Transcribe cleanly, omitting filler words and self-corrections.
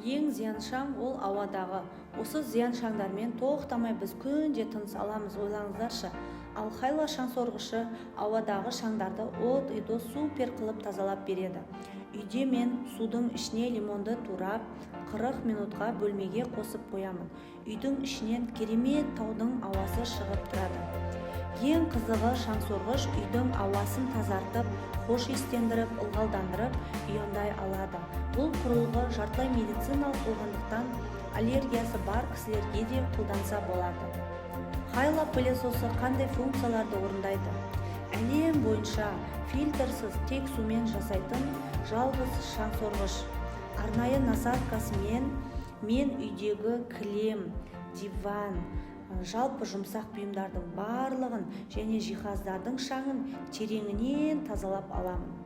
Ең зиян шаң ол ауадағы. Осы зиян шаңдармен тоқтамай біз күнде тыныс аламыз, ойлаңыздаршы. Ал хайла шаң сорғышы ауадағы шаңдарды от үйді супер қылып тазалап береді. Үйде мен судың ішіне лимонды турап 40 минутқа бөлмеге қосып қоямын. Үйдің ішінен керемет таудың ауасы шығып тұрады. Ең қызығы, шаңсорғыш үйдің ауасын тазартып, хош иістендіріп, ылғалдандырып, ұйымдай алады. Бұл құрылғы жартылай медициналық болғандықтан аллергиясы бар кісілерге де қолданса болады. Хайла пылесосы қандай функцияларды орындайды? Әлем бойынша фильтрсіз тек сумен жасайтын жалғыз шаңсорғыш. Арнайы насадкасымен мен үйдегі кілем, диван, жалпы жұмсақ бұйымдардың барлығын және жиһаздардың шаңын тереңінен тазалап аламын.